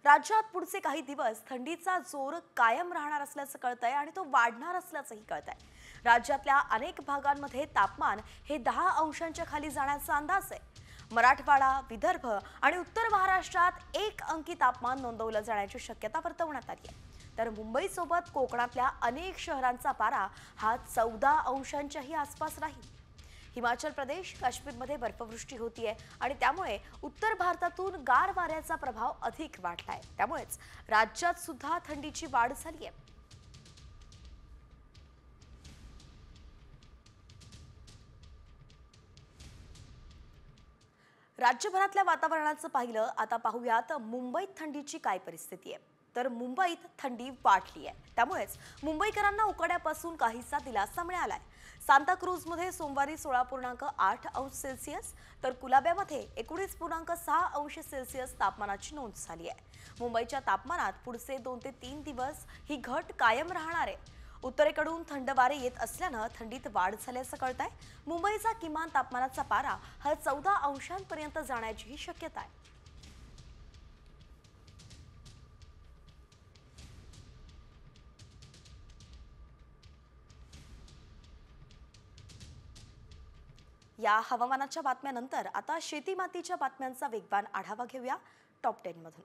राज्यात पुढचे काही दिवस थंडीचा जोर कायम राहणार असल्याचं कळतंय आणि तो वाढणार असल्याचंही कळतंय। राज्यातल्या अनेक भागांमध्ये तापमान हे 10 अंशांच्या खाली जाण्याचा अंदाज आहे। मराठवाडा, विदर्भ आणि उत्तर महाराष्ट्रात 1 अंकी तापमान नोंदवलं जाण्याची शक्यता वर्तवण्यात आली आहे। तर मुंबईसोबत कोकणातल्या अनेक शहरांचा पारा हा 14 अंशांच्याही आसपास राहील। हिमाचल प्रदेश, काश्मीरमध्ये बर्फवृष्टी होतीये आणि त्यामुळे उत्तर भारतातून गार वाऱ्याचा प्रभाव अधिक वाढलाय। त्यामुळेच राज्यात सुद्धा थंडीची वाढ झाली आहे। राज्यभरातल्या वातावरणाचं पाहिलं आता पाहूयात मुंबईत थंडीची काय परिस्थिती आहे। तर मुंबईत थंडी वाढली आहे, त्यामुळेच मुंबईकरांना उकाड्यापासून काहीसा दिलासा मिळालाय। सांताक्रूजमध्ये सोमवारी 16.8 अंश सेल्सिअस तर कुलाब्यामध्ये 19.6 अंश सेल्सिअस तापमानाची नोंद झाली आहे। मुंबईच्या तापमानात पुढचे 2 ते 3 दिवस ही घट कायम राहणार आहे। उत्तरेकडून थंड वारे येत असल्यानं थंडीत वाढ झाल्याचं कळतंय। मुंबईचा किमान तापमानाचा पारा हा 14 अंशांपर्यंत जाण्याचीही शक्यता आहे। या हवामानाच्या बातम्यानंतर आता शेतीमातीच्या बातम्यांचा वेगवान आढावा घेऊया टॉप 10 मधून।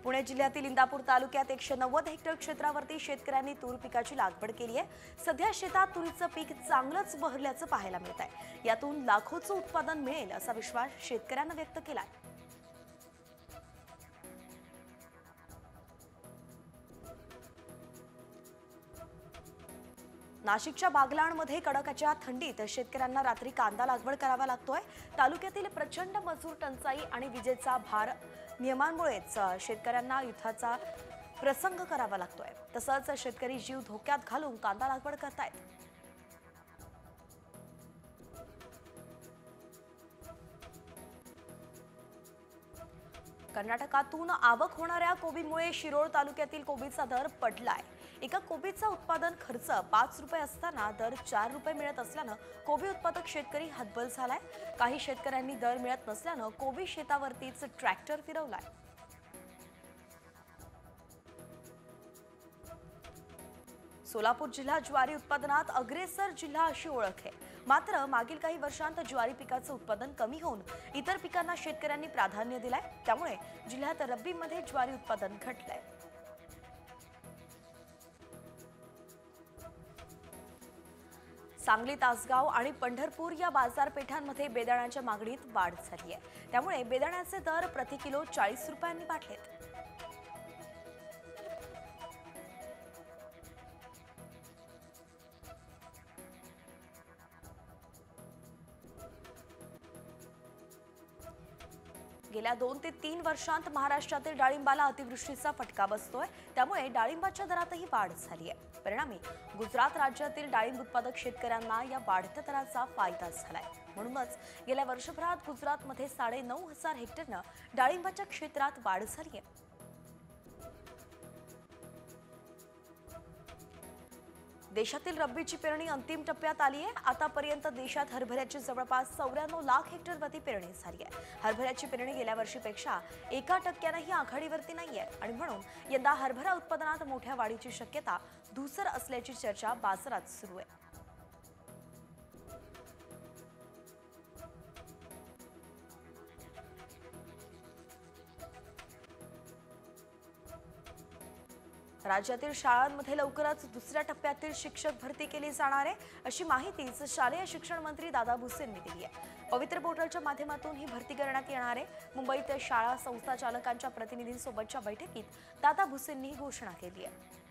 पुणे जिल्ह्यातील इंदापूर तालुक्यात 190 हेक्टर क्षेत्रावरती शेतकऱ्यांनी तूर पिकाची लागवड केली आहे। सध्या शेतात तुरीचं पीक चांगलंच बहरल्याचं पाहायला मिळत आहे। यातून लाखोचं उत्पादन मिळेल असा विश्वास शेतकऱ्यांना व्यक्त केलाय। नाशिकच्या बागलाणमध्ये कडाक्याच्या थंडीत शेतकऱ्यांना रात्री कांदा लागवड करावा लागतोय। तालुक्यातील प्रचंड मजूर टंचाई आणि विजेचा भार नियमांमुळेच शेतकऱ्यांना युद्धाचा प्रसंग करावा लागतोय। तसंच शेतकरी जीव धोक्यात घालून कांदा लागवड करतायत। कर्नाटकातून आवक होणाऱ्या कोबीमुळे शिरोळ तालुक्यातील कोबीचा दर पडलाय। एका कोबीचा उत्पादन खर्च 5 रुपये असताना दर 4 रुपये मिळत असल्यानं कोबी उत्पादक शेतकरी हतबल झालाय। काही शेतकऱ्यांनी दर मिळत नसल्यानं कोबी शेतावरतीच ट्रॅक्टर फिरवलाय। सोलापूर जिल्हा ज्वारी उत्पादनात अग्रेसर जिल्हा अशी ओळख आहे। मात्र मागील काही वर्षांत ज्वारी पिकाचं उत्पादन कमी होऊन इतर पिकांना शेतकऱ्यांनी प्राधान्य दिलंय। त्यामुळे जिल्ह्यात रब्बीमध्ये ज्वारी उत्पादन घटलंय। सांगली, तासगाव आणि पंढरपूर या बाजारपेठांमध्ये बेदाण्याच्या मागणीत वाढ झाली आहे। त्यामुळे बेदाण्याचे दर प्रति किलो 40 रुपयांनी वाढलेत। गेल्या 2 ते 3 वर्षांत महाराष्ट्रातील डाळिंबाला अतिवृष्टीचा फटका बसतोय। त्यामुळे डाळिंबाच्या दरातही वाढ झाली आहे। परिणामी गुजरात राज्यातील डाळिंब उत्पादक शेतकऱ्यांना या वाढत्या दराचा फायदा झालाय। म्हणूनच गेल्या वर्षभरात गुजरातमध्ये 9,500 हेक्टरनं डाळिंबाच्या क्षेत्रात वाढ झाली आहे। देशातील रब्बीची पेरणी अंतिम टप्प्यात आली आहे। आतापर्यंत देशात हरभऱ्याची जवळपास 94 लाख हेक्टरवरती पेरणी झाली आहे। हरभऱ्याची पेरणी गेल्या वर्षीपेक्षा 1% आघाडीवरती नाहीये आणि म्हणून यंदा हरभरा उत्पादनात मोठ्या वाढीची शक्यता धूसर असल्याची चर्चा बाजारात सुरू आहे। राज्यातील शाळांमध्ये लवकरच दुसऱ्या टप्प्यातील शिक्षक भरती केली जाणार आहे, अशी माहिती शालेय शिक्षण मंत्री दादा भुसे यांनी दिली आहे। पवित्र पोर्टलच्या माध्यमातून ही भरती करण्यात येणार आहे। मुंबईत शाळा संस्था चालकांच्या प्रतिनिधींसोबतच्या बैठकीत दादा भुसेंनी ही घोषणा केली आहे।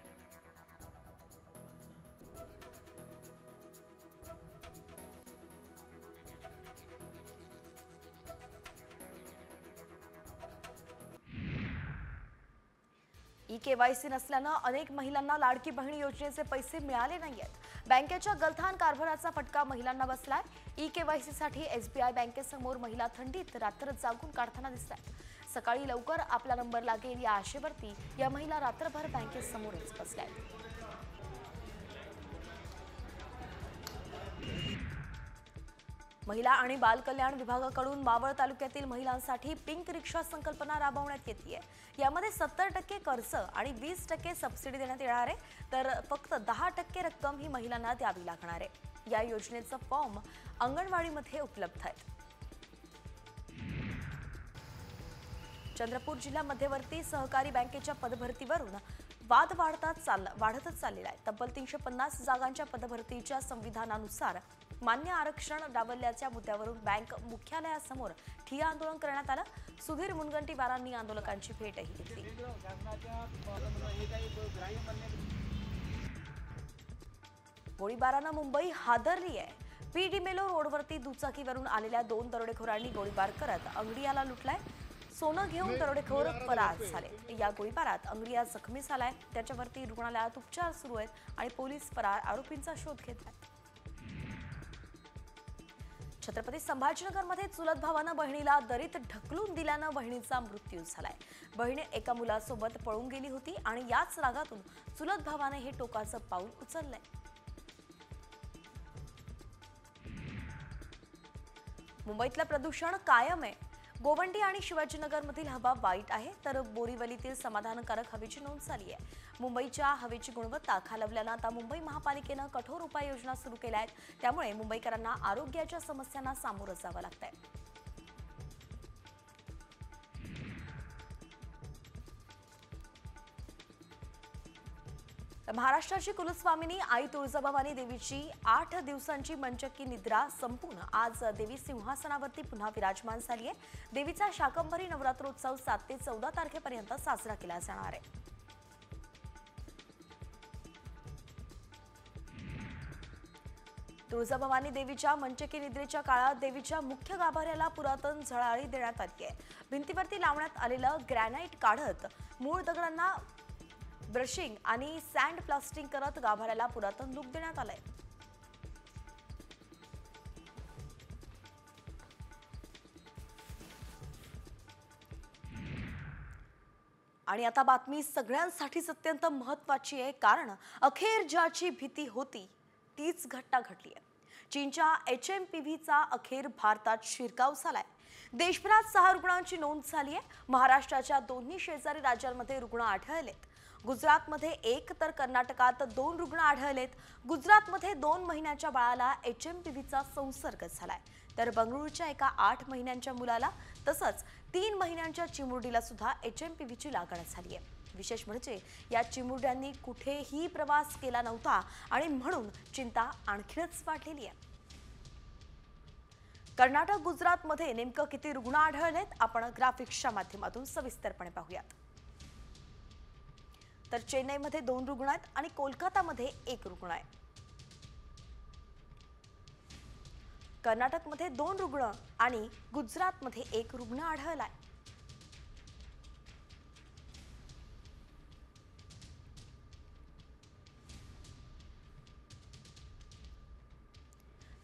ई-केवायसी नसल्यानं अनेक महिलांना लाडकी बहीण योजनेचे पैसे मिळाले नाहीयेत। बँकेच्या गलथान कारभाराचा फटका महिलांना बसलाय। ई-केवायसीसाठी एसबीआय बँकेसमोर महिला थंडीत रात्र जागून काढताना दिसतात। सकाळी लवकर आपला नंबर लागेल या आशेवरती या महिला रात्रभर बँकेसमोरच बसल्यात। महिला आणि बाल कल्याण विभागाकडून मावळ तालुक्यातील महिलांसाठी पिंक रिक्षा संकल्पना राबवण्यात येते। यामध्ये 70% कर्ज आणि 20% सबसिडी देण्यात येणार आहे, तर फक्त 10% रक्कम ही महिलांना द्यावी लागणार आहे। या योजनेचा फॉर्म अंगणवाडीमध्ये उपलब्ध आहे। चंद्रपूर जिल्हा मध्यवर्ती सहकारी बँकेच्या पदभरतीवरून वाद वाढतच चाललेला आहे। तब्बल 350 जागांच्या पदभरतीच्या संविधानानुसार मान्य आरक्षण डावलल्याच्या मुद्द्यावरून बँक मुख्यालयासमोर ठिय्या आंदोलन करण्यात आलं। सुधीर मुनगंटीवारांनी आंदोलकांची भेटही घेतली। गोळीबारानं मुंबई हादरली आहे। पी डिमेलो रोडवरती दुचाकीवरून आलेल्या 2 दरोडेखोरांनी गोळीबार करत अंगडियाला लुटलाय। सोनं घेऊन दरोडेखोर फरार झाले। या गोळीबारात अंगडिया जखमी झालाय। त्याच्यावरती रुग्णालयात उपचार सुरू आहेत आणि पोलीस फरार आरोपींचा शोध घेत आहेत। छत्रपती संभाजीनगरमध्ये चुलत भावानं बहिणीला दरीत ढकलून दिल्यानं बहिणीचा मृत्यू झालाय। बहीण एका मुलासोबत पळून गेली होती आणि याच रागातून चुलत भावाने हे टोकाचं पाऊल उचललंय। मुंबईतलं प्रदूषण कायम आहे। गोवंडी आणि शिवाजीनगरमधील हवा वाईट आहे, तर बोरीवलीतील समाधानकारक हवेची नोंद झाली आहे। मुंबईच्या हवेची गुणवत्ता खालावल्यानं आता मुंबई महापालिकेनं कठोर उपाययोजना सुरू केल्या आहेत। त्यामुळे मुंबईकरांना आरोग्याच्या समस्यांना सामोरं जावं लागतंय। महाराष्ट्राची कुलस्वामिनी आई तुळजाभवानी देवीची 8 दिवसांची मंचकी निद्रा संपून आज देवी सिंहासनावरती पुन्हा विराजमान झाली आहे। देवीचा शाकंभरी नवरात्रोत्सव 7 ते 14 तारखेपर्यंत साजरा केला जाणार आहे। तुळजाभवानी देवीच्या मंचकी निद्रेच्या काळात देवीच्या मुख्य गाभाऱ्याला पुरातन झळाळी देण्यात आली आहे। भिंतीवरती लावण्यात आलेलं ग्रॅनाइट काढत मूळ दगडांना ब्रशिंग आणि सँड प्लास्टिंग करत गाभाऱ्याला पुरातन लूक देण्यात आलंय। आणि आता बातमी सगळ्यांसाठीच अत्यंत महत्त्वाची आहे, कारण अखेर ज्याची भीती होती तीच घटना घडली आहे। चीनच्या HMPVचा अखेर भारतात शिरकाव झालाय। देशभरात 6 रुग्णांची नोंद झाली आहे। महाराष्ट्राच्या दोन्ही शेजारी राज्यांमध्ये रुग्ण आढळलेत। गुजरातमध्ये 1 तर कर्नाटकात 2 रुग्ण आढळलेत। गुजरातमध्ये 2 महिन्याच्या बाळाला HMPVचा संसर्ग झालाय, तर बंगळुरूच्या एका 8 महिन्यांच्या मुलाला तसंच 3 महिन्यांच्या चिमुरडीला सुद्धा HMPVची लागण झाली आहे। विशेष म्हणजे या चिमुरड्यांनी कुठेही प्रवास केला नव्हता आणि म्हणून चिंता आणखीनच वाढलेली आहे। कर्नाटक गुजरातमध्ये नेमकं किती रुग्ण आढळलेत आपण ग्राफिक्सच्या माध्यमातून सविस्तरपणे पाहूयात। तर चेन्नईमध्ये 2 रुग्ण आहेत आणि कोलकातामध्ये 1 रुग्ण आहे। कर्नाटकमध्ये 2 रुग्ण आणि गुजरातमध्ये 1 रुग्ण आढळलाय।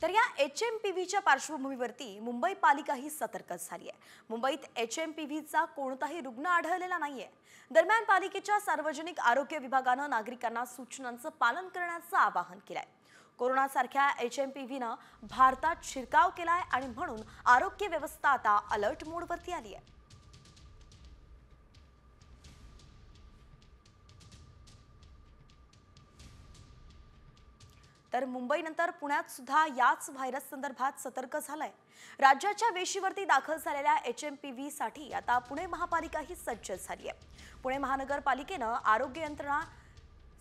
तर या HMPVच्या पार्श्वभूमीवरती मुंबई पालिका ही सतर्क झाली आहे। मुंबईत HMPVचा कोणताही रुग्ण आढळलेला नाहीये। दरम्यान पालिकेच्या सार्वजनिक आरोग्य विभागानं नागरिकांना सूचनांचं पालन करण्याचं आवाहन केलंय। कोरोनासारख्या HMPVनं भारतात शिरकाव केलाय आणि म्हणून आरोग्य व्यवस्था आता अलर्ट मोडवरती आली आहे। तर मुंबईनंतर पुण्यात सुद्धा याच व्हायरस संदर्भात सतर्क झालाय। राज्याच्या वेशीवरती दाखल झालेल्या HMPV साठी आता पुणे महापालिका ही सज्ज झाली आहे। पुणे महानगरपालिकेनं आरोग्य यंत्रणा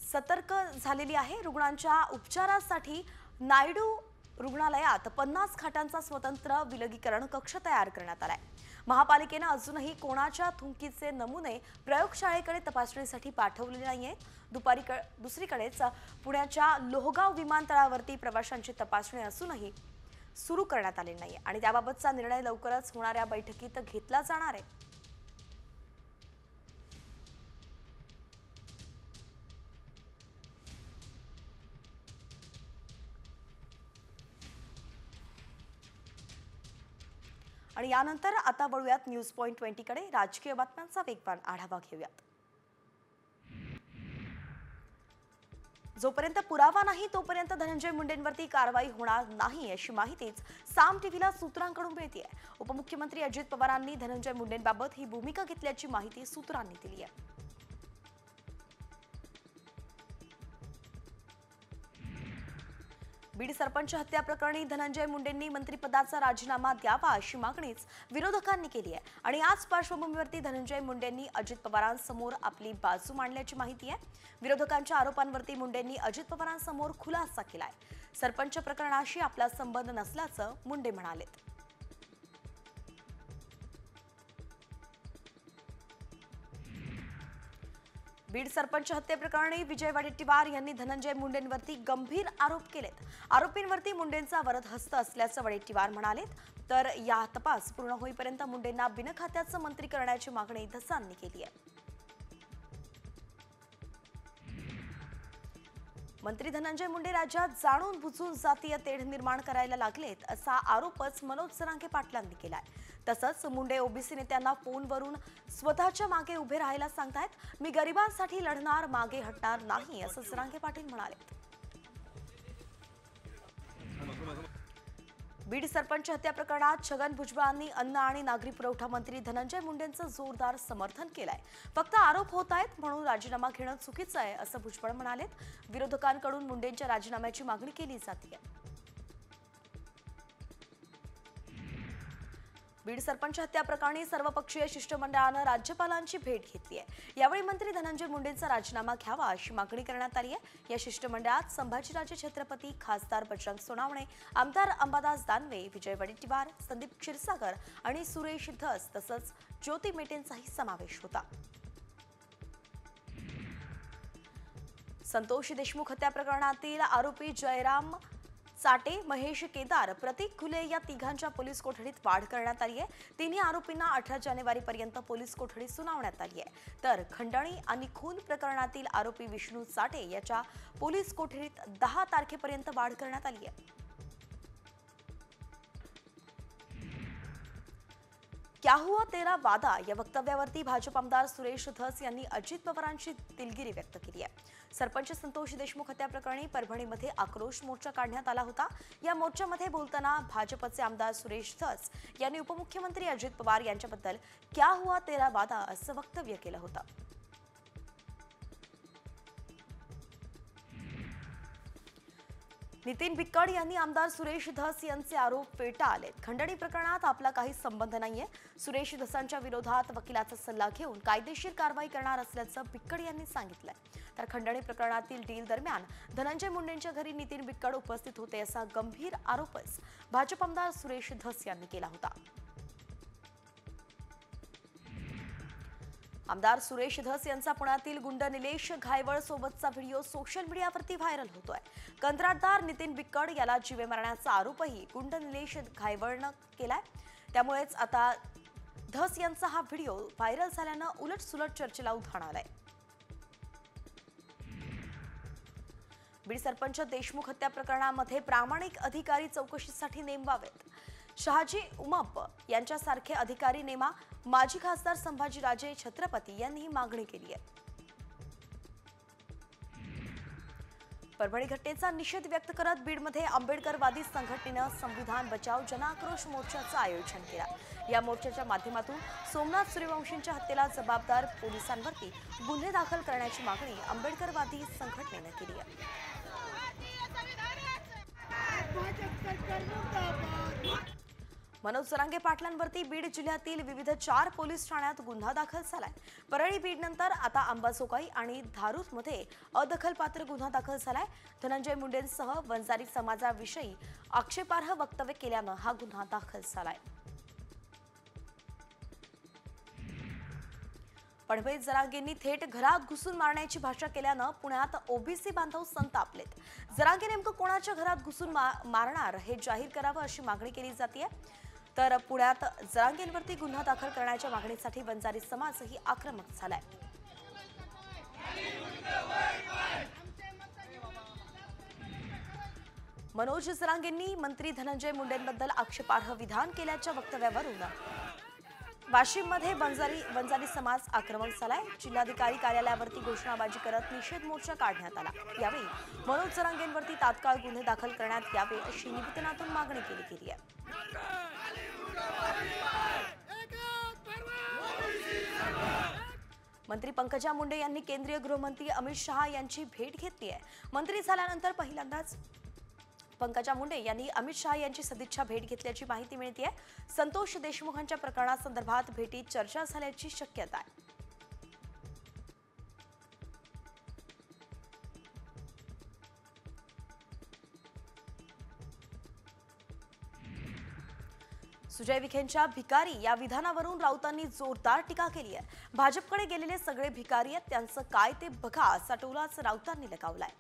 सतर्क झालेली आहे। रुग्णांच्या उपचारासाठी नायडू रुग्णालयात 50 खाटांचा स्वतंत्र विलगीकरण कक्ष तयार करण्यात आलाय। महापालिकेनं अजूनही कोणाच्या थुंकीचे नमुने प्रयोगशाळेकडे तपासणीसाठी पाठवलेले नाहीयेत। दुसरीकडेच पुण्याच्या लोहगाव विमानतळावरती प्रवाशांची तपासणी असूनही सुरू करण्यात आलेली नाही आणि त्याबाबतचा निर्णय लवकरच होणाऱ्या बैठकीत घेतला जाणार आहे। आणि यानंतर आता वळूयात न्यूज पॉइंट 20 कडे। राजकीय बातम्यांचा वेगवान आढावा घेऊयात। जोपर्यंत पुरावा नाही तोपर्यंत धनंजय मुंडेंवरती कारवाई होणार नाही अशी माहितीच साम टीव्हीला सूत्रांकडून मिळतेय। उपमुख्यमंत्री अजित पवारांनी धनंजय मुंडेंबाबत ही भूमिका घेतल्याची माहिती सूत्रांनी दिली आहे। बीड सरपंच हत्या प्रकरणी धनंजय मुंडेंनी मंत्रिपदाचा राजीनामा द्यावा अशी मागणीच विरोधकांनी केली आहे आणि याच पार्श्वभूमीवरती धनंजय मुंडेंनी अजित पवारांसमोर आपली बाजू मांडल्याची माहिती आहे। विरोधकांच्या आरोपांवरती मुंडेंनी अजित पवारांसमोर खुलासा केलाय। सरपंच प्रकरणाशी आपला संबंध नसल्याचं मुंडे म्हणालेत। बीड सरपंच हत्येप्रकरणी विजय वडेट्टीवार यांनी धनंजय मुंडेंवरती गंभीर आरोप केलेत। आरोपींवरती मुंडेंचा वरद हस्त असल्याचं वडेट्टीवार म्हणालेत। तर या तपास पूर्ण होईपर्यंत मुंडेंना बिनखात्याचं मंत्री करण्याची मागणी धसांनी केली आहे। मंत्री धनंजय मुंडे राज्यात जाणून बुजून जातीय तेढ निर्माण करायला लागलेत असा आरोपच मनोज जरांगे पाटलांनी केलाय। तसंच मुंडे ओबीसी नेत्यांना फोनवरून स्वतःच्या मागे उभे राहायला सांगतायत। मी गरिबांसाठी लढणार, मागे हटणार नाही असं जरांगे पाटील म्हणाले। बीड सरपंच हत्या प्रकरणात छगन भुजबळांनी अन्न आणि नागरी पुरवठा मंत्री धनंजय मुंडेंचं जोरदार समर्थन केलंय। फक्त आरोप होत आहेत म्हणून राजीनामा घेणं चुकीचं आहे असं भुजबळ म्हणालेत। विरोधकांकडून मुंडेंच्या राजीनाम्याची मागणी केली जाते। बीड सरपंच हत्या प्रकरणी सर्वपक्षीय शिष्टमंडळानं राज्यपालांची भेट घेतली आहे। यावेळी मंत्री धनंजय मुंडेंचा राजीनामा घ्यावा अशी मागणी करण्यात आली आहे। या शिष्टमंडळात संभाजीराजे छत्रपती, खासदार बजरंग सोनावणे, आमदार अंबादास दानवे, विजय वडेट्टीवार, संदीप क्षीरसागर आणि सुरेश धस तसंच ज्योती मेटेंचाही समावेश होता। संतोष देशमुख हत्या प्रकरणातील आरोपी जयराम चाटे, महेश केदार, प्रतीक खुले या तिघांच्या पोलीस कोठडीत वाढ करण्यात आली आहे। तिन्ही आरोपींना 18 जानेवारीपर्यंत पोलीस कोठडी सुनावण्यात आली आहे। तर खंडणी आणि खून प्रकरणातील आरोपी विष्णू चाटे याच्या पोलीस कोठडीत 10 तारखेपर्यंत वाढ करण्यात आली आहे। क्या हुआ तेरा वादा या वक्तव्यावरती भाजप आमदार सुरेश धस यांनी अजित पवारांची दिलगिरी व्यक्त केली आहे। सरपंच संतोष देशमुख हत्या प्रकरणी परभणीमध्ये आक्रोश मोर्चा काढण्यात आला होता। या मोर्चामध्ये बोलताना भाजपचे आमदार सुरेश धस यांनी उपमुख्यमंत्री अजित पवार यांच्याबद्दल क्या हुआ तेरा वादा असं वक्तव्य केलं होतं। नितीन बिक्कड यांनी आमदार सुरेश धस यांचे आरोप फेटाळलेत। खंडणी प्रकरणात आपला काही संबंध नाहीये। सुरेश धसांच्या विरोधात वकिलाचा सल्ला घेऊन कायदेशीर कारवाई करणार असल्याचं बिक्कड यांनी सांगितलंय। तर खंडणी प्रकरणातील डील दरम्यान धनंजय मुंडेंच्या घरी नितीन बिक्कड उपस्थित होते असा गंभीर आरोपच भाजप आमदार सुरेश धस यांनी केला होता। आमदार सुरेश धस यांचा पुण्यातील गुंड निलेश घायवळ सोबतचा व्हिडिओ सोशल मीडियावरती व्हायरल होतोय। कंत्राटदार नितीन बिक्कड याला जीवे मारण्याचा आरोपही गुंड निलेश घायवळनं केलाय। त्यामुळेच आता धस यांचा हा व्हिडिओ व्हायरल झाल्यानं उलटसुलट चर्चेला उधाण आलंय। बीड सरपंच देशमुख हत्या प्रकरणामध्ये प्रामाणिक अधिकारी चौकशीसाठी नेमवावेत। शहाजी उमप यांच्यासारखे अधिकारी नेमा, माजी खासदार संभाजीराजे छत्रपती यांनी ही मागणी केली आहे। परभणी घटनेचा निषेध व्यक्त करत बीडमध्ये आंबेडकरवादी संघटनेनं संविधान बचाव जनाक्रोश मोर्चाचं आयोजन केलं। या मोर्चाच्या माध्यमातून सोमनाथ सूर्यवंशींच्या हत्येला जबाबदार पोलिसांवरती गुन्हे दाखल करण्याची मागणी आंबेडकरवादी संघटनेनं केली आहे। मनोज जरांगे पाटलांवरती बीड जिल्ह्यातील विविध 4 पोलीस ठाण्यात गुन्हा दाखल झालाय। परळी बीड नंतर आता अंबाजोगाई आणि धारूरमध्ये अदखलपात्र गुन्हा दाखल झालाय। धनंजय मुंडेंसह वंजारी समाजाविषयी आक्षेपार्ह वक्तव्य केल्यानं हा गुन्हा दाखल झालाय। पणवेत जरांगेंनी थेट घरात घुसून मारण्याची भाषा केल्यानं पुण्यात ओबीसी बांधव संतापलेत। जरांगे नेमकं कोणाच्या घरात घुसून मारणार हे जाहीर करावं अशी मागणी केली जाते। तर पुण्यात जरांगेंवरती गुन्हा दाखल करण्याच्या मागणीसाठी वंजारी समाजही आक्रमक झालाय। मनोज जरांगेंनी मंत्री धनंजय मुंडेंबद्दल आक्षेपार्ह विधान केल्याच्या वक्तव्यावरून वाशिममध्ये बंजारी समाज आक्रमक झालाय। जिल्हाधिकारी कार्यालयावरती घोषणाबाजी करत निषेध मोर्चा काढण्यात आला। यावेळी मनोज जरांगेंवरती तात्काळ गुन्हे दाखल करण्यात यावे अशी निवेदनातून मागणी केली गेली आहे। मंत्री पंकजा मुंडे यांनी केंद्रीय गृहमंत्री अमित शहा यांची भेट घेतली आहे। मंत्री झाल्यानंतर पहिल्यांदाच पंकजा मुंडे यांनी अमित शहा यांची सदिच्छा भेट घेतल्याची माहिती मिळते आहे। संतोष देशमुखांच्या प्रकरणासंदर्भात भेटीत चर्चा झाल्याची शक्यता आहे। सुजय विखेंच्या भिकारी या विधानावरून राऊतांनी जोरदार टीका केली आहे। भाजपकडे गेलेले सगळे भिकारी आहेत, त्यांचं काय ते बघा असा टोलाच राऊतांनी लगावलाय।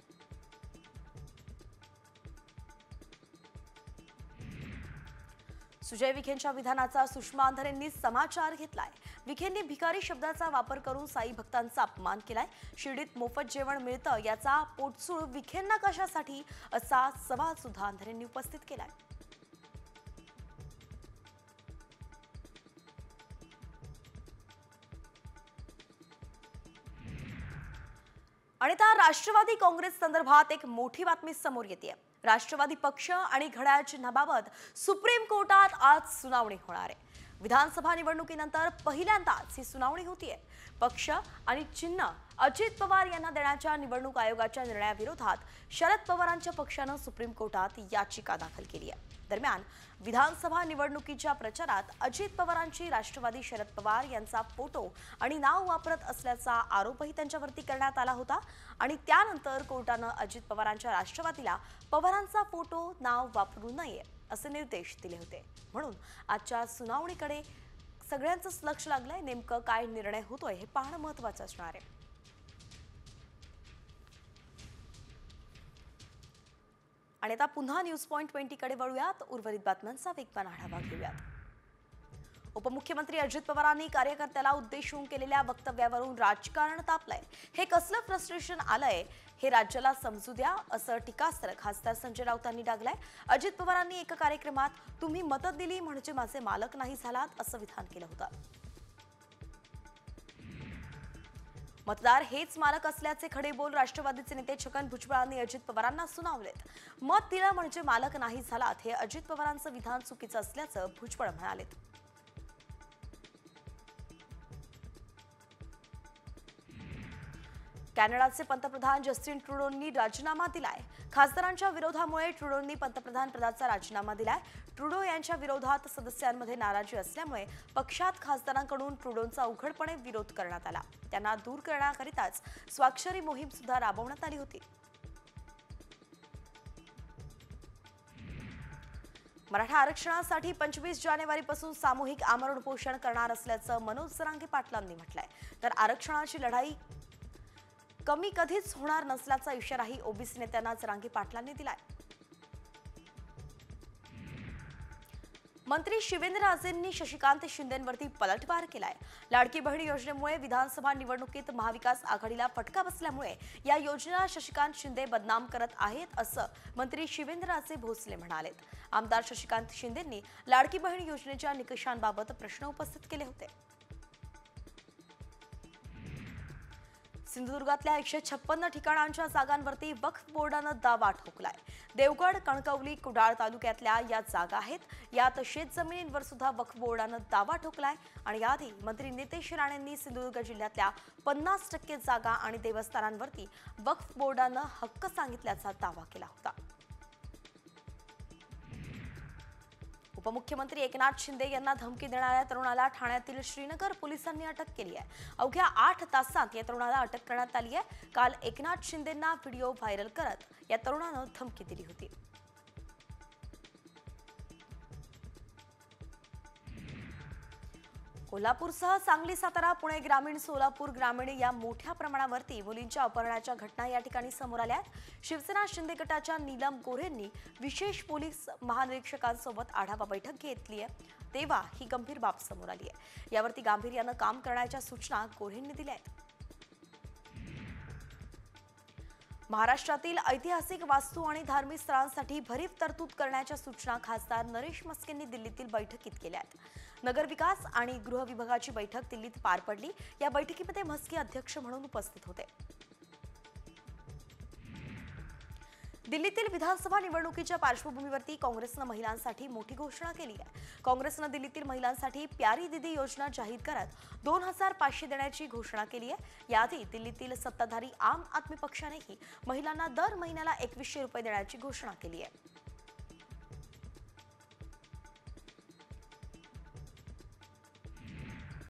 सुजय विखेंच्या विधानाचा सुषमा अंधारेंनी समाचार घेतलाय। विखेंनी भिकारी शब्दाचा वापर करून साई भक्तांचा अपमान केलाय। शिर्डीत मोफत जेवण मिळतं याचा पोटसूळ विखेंना कशासाठी असा सवाल सुद्धा अंधारेंनी उपस्थित केलाय। आणि आता राष्ट्रवादी काँग्रेस संदर्भात एक मोठी बातमी समोर येते। राष्ट्रवादी पक्ष आणि घड्याळ चिन्हाबाबत सुप्रीम कोर्टात आज सुनावणी होणार आहे। विधानसभा निवडणुकीनंतर पहिल्यांदाच ही सुनावणी होतीये। पक्ष आणि चिन्ह अजित पवार यांना देण्याच्या निवडणूक आयोगाच्या निर्णयाविरोधात शरद पवारांच्या पक्षानं सुप्रीम कोर्टात याचिका दाखल केली आहे। दरम्यान विधानसभा निवडणुकीच्या प्रचारात अजित पवारांची राष्ट्रवादी शरद पवार यांचा फोटो आणि नाव वापरत असल्याचा आरोपही त्यांच्यावरती करण्यात आला होता आणि त्यानंतर कोर्टानं अजित पवारांच्या राष्ट्रवादीला पवारांचा फोटो नाव वापरू नये असे निर्देश दिले होते। म्हणून आजच्या सुनावणीकडे सगळ्यांचंच लक्ष लागलंय। नेमकं काय निर्णय होतोय हे पाहणं महत्त्वाचं असणार आहे। आणि आता पुन्हा न्यूज पॉइंट 20 कडे वळूयात। उर्वरित बातम्यांचा वेगवान आढावा घेऊयात। उपमुख्यमंत्री अजित पवारांनी कार्यकर्त्याला उद्देशून केलेल्या वक्तव्यावरून राजकारण तापलंय। हे कसलं फ्रस्ट्रेशन आलंय हे राज्याला समजू द्या असं टीकास्त्र खासदार संजय राऊतांनी डागलंय। अजित पवारांनी एका कार्यक्रमात तुम्ही मतं दिली म्हणजे माझे मालक नाही झालात असं विधान केलं होतं। मतदार हेच मालक असल्याचे खडे बोल राष्ट्रवादीचे नेते छगन भुजबळांनी अजित पवारांना सुनावलेत। मत दिलं म्हणजे मालक नाही झालात हे अजित पवारांचं विधान चुकीचं असल्याचं भुजबळ म्हणालेत। कॅनडाचे पंतप्रधान जस्टिन ट्रुडोंनी राजीनामा दिलाय। खासदारांच्या विरोधामुळे ट्रुडोंनी पंतप्रधान पदाचा राजीनामा दिलाय। ट्रुडो यांच्या विरोधात सदस्यांमध्ये नाराजी असल्यामुळे पक्षात खासदारांकडून ट्रुडोंचा उघडपणे विरोध करण्यात आला। त्यांना दूर करण्याकरिताच स्वाक्षरी मोहीम सुद्धा राबवण्यात आली होती। मराठा आरक्षणासाठी 25 जानेवारीपासून सामूहिक आमरण उपोषण करणार असल्याचं मनोज जरांगे पाटलांनी म्हटलंय। तर आरक्षणाची लढाई कमी कधीच होणार नसल्याचा इशाराही ओबीसी नेत्यांना जरांगे पाटलांनी दिलाय। मंत्री शिवेंद्रराजेंनी शशिकांत शिंदेंवरती पलटवार केलाय। लाडकी बहीण योजनेमुळे विधानसभा निवडणुकीत महाविकास आघाडीला फटका बसल्यामुळे या योजनेला शशिकांत शिंदे बदनाम करत आहेत असं मंत्री शिवेंद्रराजे भोसले म्हणालेत। आमदार शशिकांत शिंदेंनी लाडकी बहीण योजनेच्या निकषांबाबत प्रश्न उपस्थित केले होते। सिंधुदुर्गातल्या 156 ठिकाणांच्या जागांवरती वक्फ बोर्डानं दावा ठोकलाय। देवगड, कणकवली, कुडाळ तालुक्यातल्या या जागा आहेत। यात शेतजमिनींवर सुद्धा वक्फ बोर्डानं दावा ठोकलाय आणि याआधी मंत्री नितेश राणेंनी सिंधुदुर्ग जिल्ह्यातल्या 50% जागा आणि देवस्थानांवरती वक्फ बोर्डानं हक्क सांगितल्याचा दावा केला होता। उपमुख्यमंत्री एकनाथ शिंदे यांना धमकी देणाऱ्या तरुणाला ठाण्यातील श्रीनगर पोलिसांनी अटक केली आहे। अवघ्या 8 तासांत या तरुणाला अटक करण्यात आली आहे। काल एकनाथ शिंदेंना व्हिडिओ व्हायरल करत या तरुणानं धमकी दिली होती। कोल्हापूरसह सांगली, सातारा, पुणे ग्रामीण, सोलापूर ग्रामीण या मोठ्या प्रमाणावरती मुलींच्या अपहरणाच्या घटना या ठिकाणी समोर आल्या आहेत। शिवसेना शिंदे गटाच्या नीलम गोऱ्हेंनी विशेष पोलीस महानिरीक्षकांसोबत आढावा बैठक घेतली आहे, तेव्हा ही गंभीर बाब समोर आली आहे। यावरती गांभीर्यानं काम करण्याच्या सूचना गोऱ्हेंनी दिल्या आहेत। महाराष्ट्रातील ऐतिहासिक वास्तू आणि धार्मिक स्थळांसाठी भरीव तरतूद करण्याच्या सूचना खासदार नरेश मस्केंनी दिल्लीतील बैठकीत केल्या आहेत। नगर विकास आणि गृह विभागाची बैठक दिल्लीत पार पडली। या बैठकीमध्ये मस्के अध्यक्ष म्हणून उपस्थित होते। दिल्लीतील विधानसभा निवडणुकीच्या पार्श्वभूमीवरती काँग्रेसनं महिलांसाठी मोठी घोषणा केली आहे। काँग्रेसनं दिल्लीतील महिलांसाठी प्यारी दीदी योजना जाहीर करत 2500 देण्याची घोषणा केली आहे। याआधी दिल्लीतील सत्ताधारी आम आदमी पक्षानेही महिलांना दर महिन्याला 2100 रुपये देण्याची घोषणा केली आहे।